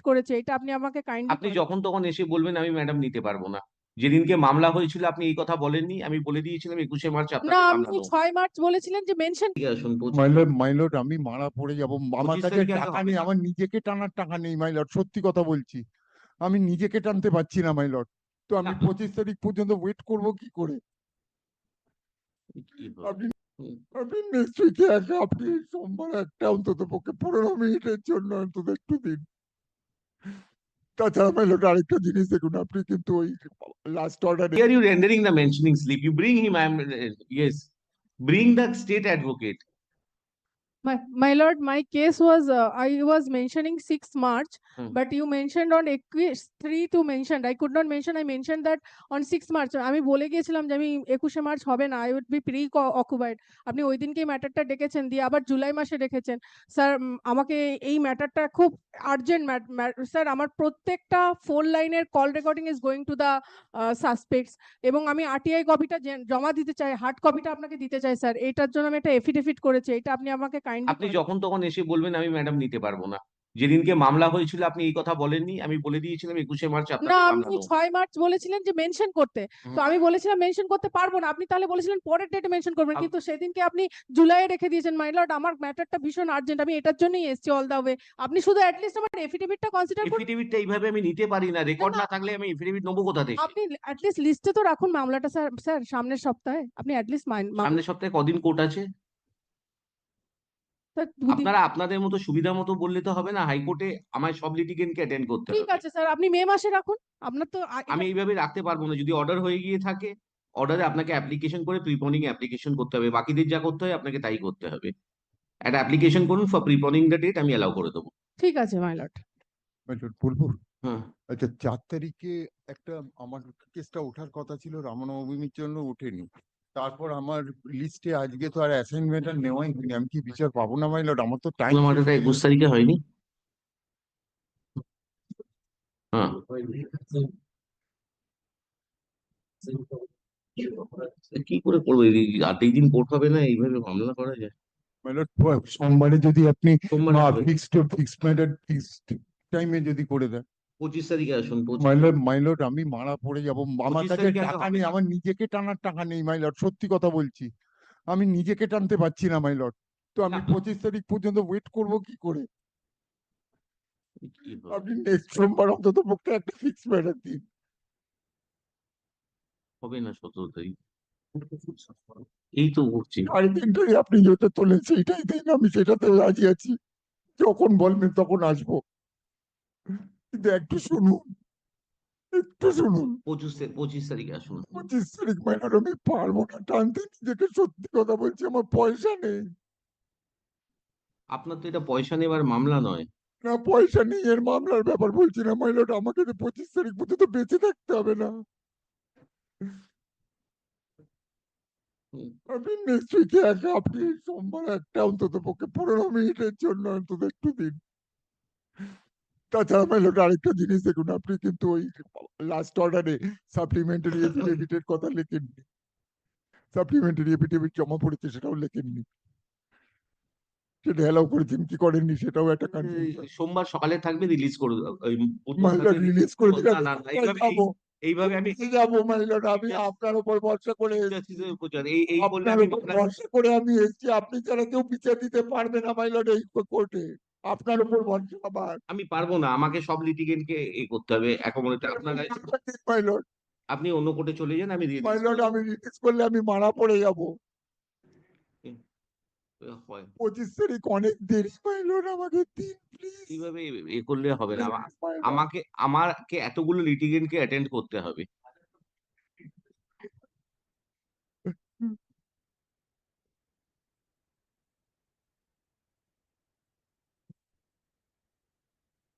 করেছে, এটা আপনি আমাকে কাইন্ডলি আপনি যখন তখন এসে বলবেন আমি ম্যাডাম নিতে পারবো না। যেদিনকে মামলা হয়েছিল আপনি এই কথা বলেননি, আমি বলে দিয়েছিলাম 21শে মার্চ না, আপনাকে মামলা আপনি দেবো। 6 মার্চ বলেছিলেন যে মেনশন। ঠিক আছে, আসুন মাইলট আমি মারা পড়ে যাব। আমার 25 কাছে তারিখে আগে টাকা হবে নেই, না। আমার নিজেকে টানার টাকা নেই মাইলট, সত্যি কথা বলছি। আমি নিজেকে টানতে পারছি না মাইলট। তো আমি না 25 তারিখ পর্যন্ত ওয়েট করব কি করে? কি হবে? আপনি হুম। আপনি নেক্সট উইকে আপনি সোমবার একটা অন্তত পক্ষে 15 মিনিটের জন্য অন্তত একটু দিন। তাছাড়া মাইলট আরেকটা জিনিস দেখুন, আপনি কিন্তু ওই লাস্ট অর্ডারে Here you rendering the mentioning slip. You bring him. I am yes. Bring the state advocate. My lord, my case was I was mentioning 6 March, Hmm. but you mentioned on 21 to mentioned. I could not mention. I mentioned that on 6 March. আমি বলে গিয়েছিলাম যে আমি 21শে March হবে না, I would be pre occupied. আপনি ওই দিনকেই ম্যাটারটা ডেকেছেন, দিয়ে আবার জুলাই মাসে ডেকেছেন। স্যার আমাকে এই ম্যাটারটা খুব আর্জেন্ট স্যার, আমার প্রত্যেকটা 4 লাইনের call recording is going to the suspects, এবং আমি আরটিআই কপিটা জমা দিতে চাই, হার্ড কপিটা আপনাকে দিতে চাই স্যার। এটার জন্য আমি একটা এফিডেভিট করেছি, এটা আপনি আমাকে আপনি যখন তখন এসে বলবেন আমি ম্যাডাম নিতে পারবো না। যেদিনকে মামলা হয়েছিল আপনি এই কথা বলেননি, আমি বলে দিয়েছিলাম 21শে মার্চ না, আপনাকে মামলা আপনি দেবো। 6 মার্চ বলেছিলেন যে মেনশন করতে, তো আমি বলেছিলাম মেনশন করতে পারবো না, আপনি তাহলে বলেছিলেন পরের ডেটে মেনশন করবেন, কিন্তু সেদিনকে আপনি জুলাইয়ে রেখে দিয়েছেন। মাই লর্ড, আমার ম্যাটারটা ভীষণ আর্জেন্ট, আমি এটার জন্যই এসেছি অল দা ওয়ে। আপনি শুধু অ্যাটলিস্ট আমার এফিডেভিটটা কনসিডার করুন। এফিডেভিটটা এইভাবে আমি নিতে পারি না, রেকর্ড না, না থাকলে আমি এফিডেভিট নেবো কোথা থেকে? আপনি অ্যাটলিস্ট লিস্টে তো রাখুন মামলাটা স্যার। স্যার সামনের সপ্তাহে আপনি অ্যাটলিস্ট সামনের সপ্তাহে কদিন কোর্ট আছে? স্যার 2 দিন। আপনারা আপনাদের মতো সুবিধা মতো বললে তো হবে না, হাইকোর্টে আমায় সব লিটিগেন্টকে অ্যাটেন্ড করতে ঠিক হবে। আছে স্যার, আপনি মে মাসে রাখুন। আপনার তো আমি এইভাবে রাখতে পারবো না, যদি অর্ডার হয়ে গিয়ে থাকে অর্ডারে আপনাকে অ্যাপ্লিকেশন করে প্রিপনিং অ্যাপ্লিকেশন করতে হবে, বাকিদের যা করতে হয় আপনাকে তাই করতে হবে। একটা অ্যাপ্লিকেশন করুন ফর প্রিপনিং দ্য ডেট, আমি অ্যালাউ করে দেবো। ঠিক আছে মাই লর্ড। মাইলট বলবো। হ্যাঁ, আচ্ছা, 4 তারিখে একটা আমার কেসটা ওঠার কথা ছিল, রামনবমীর জন্য ওঠেনি। তারপর আমার লিস্টে আজকে তো আর অ্যাসাইনমেন্ট আর নেওয়াই হয়নি। আমি কি বিচার পাবো না মাইলট? আমার তো টাইম আমার এটা 21 তারিখে হয়নি। হ্যাঁ, কি করে করবো? আর এই দিন কোর্ট হবে না, এইভাবে মামলা করা যায়? মাইলট সোমবারে যদি আপনি সোমবার হবে। ফিক্সড টাইমে যদি করে দেন। 25 তারিখে আসুন। মাইলট আমি মারা পড়ে যাব। আমার 25 কাছে তারিখে আগে টাকা হবে নেই, না। আমার নিজেকে টানার টাকা নেই মাইলট, সত্যি কথা বলছি। আমি নিজেকে টানতে পারছি না মাইলট। তো আমি না 25 তারিখ পর্যন্ত ওয়েট করব কি করে? কি হবে? আপনি নেক্সট সোমবার অন্তত পক্ষে একটা ফিক্স ম্যাটার দিন। হবে না 17 তারিখ। এই তো করছি। 3:30টায় আপনি যেটা তোলেন সেইটাই দিন, আমি সেটাতে রাজি আছি। যখন বলবেন তখন আসবো, কিন্তু একটু শুনুন, একটু শুনুন। 25 তারিখে আসুন। 25 তারিখ মাইলট আমি পারবো না টানতে নিজেকে, সত্যি কথা বলছি, আমার পয়সা নেই। আপনার তো এটা পয়সা নেবার মামলা নয়। না, পয়সা নেই এর মামলার ব্যাপার বলছি না মাইলট, আমাকে তো 25 তারিখ পর্যন্ত বেঁচে থাকতে হবে না? হুম। আপনি নেক্সট উইকে আপনি সোমবার একটা অন্তত পক্ষে 15 মিনিটের জন্য অন্তত একটু দিন। তাছাড়া মাইলট আরেকটা জিনিস দেখুন, আপনি কিন্তু ওই লাস্ট অর্ডারে সাপ্লিমেন্টারি এফিডেভিটের কথা লেখেননি। সাপ্লিমেন্টারি এফিডেভিট জমা পড়েছে সেটাও লেখেননি। সেটা অ্যালাউ করেছেন কি করেননি সেটাও একটা কনফিউশন। সোমবার সকালে থাকবে, রিলিজ করে দাও। ওই বুধবার মাইলট থাকবে রিলিজ করে দিলে না আমি না না, কোথায় এইভাবে যাবো? এইভাবে আমি কোথায় যাবো মাইলট? আমি আপনার উপর ভরসা করে এসেছি। জাস্টিসের উপর এই এই বললে আপনার আমি উপর মামলা ভরসা করে আমি এসেছি। আপনি ছাড়া কেউ বিচার দিতে পারবে না মাইলট এই কোর্টে। আপনার উপর ভরসা আমার। আমি পারবো না, আমাকে সব লিটিগেন্টকে করতে হবে অ্যাকোমোডেট আপনার কাছে। মাইলট, আপনি অন্য কোর্টে চলে যান, আমি রিলিজ মাইলট করে আমি রিলিজ করলে আমি মারা পড়ে যাব। দেবো। হয় 25 তারিখ অনেক দেরি মাইলট, আমাকে দিন প্লিজ। এইভাবে করলে হবে না। মাইলট, আমাকে আমাকে এতগুলো লিটিগেন্টকে অ্যাটেন্ড করতে হবে।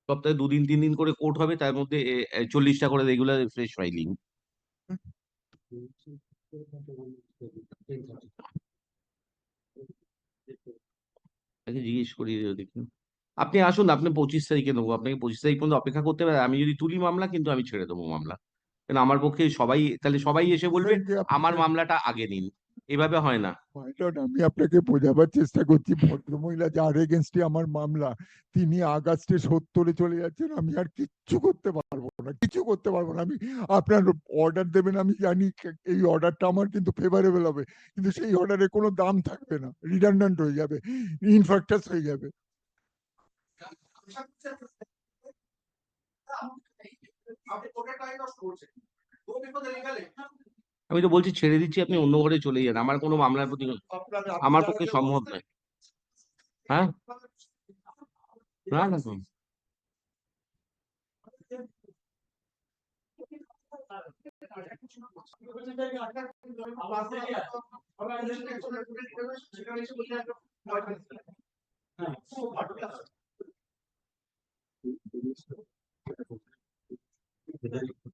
সপ্তাহে 2 দিন 3 দিন করে কোর্ট হবে, তার মধ্যে 40টা করে রেগুলার ফ্রেশ ফাইলিং। তাকে জিজ্ঞেস করি দেখুন। আপনি আসুন, আপনি 25 তারিখে নেবো, আপনাকে 25 তারিখ পর্যন্ত অপেক্ষা করতে হবে। আমি যদি তুলি মামলা, কিন্তু আমি ছেড়ে দেবো মামলা। কারণ আমার পক্ষে সবাই, তাহলে সবাই এসে বলবে আমার মামলাটা আগে নিন। এভাবে হয় না। My lord, আমি আপনাকে বোঝাবার চেষ্টা করছি, ভদ্রমহিলা যার এগেনস্টে আমার মামলা, তিনি আগস্টে 70-এ চলে যাচ্ছেন, আমি আর কিচ্ছু করতে পারবো না, কিছু করতে পারবো না। আমি আপনার অর্ডার দেবেন, আমি জানি এই অর্ডারটা আমার কিন্তু ফেভারেবল হবে, কিন্তু সেই অর্ডারে কোনো দাম থাকবে না, রিডান্ডেন্ট হয়ে যাবে, ইনফ্রাক্টাস হয়ে যাবে। আমি তো বলছি ছেড়ে দিচ্ছি, আপনি অন্য ঘরে চলে যান, আমার কোনো মামলার প্রতি আমার পক্ষে সম্ভব নয়। হ্যাঁ, না না তো।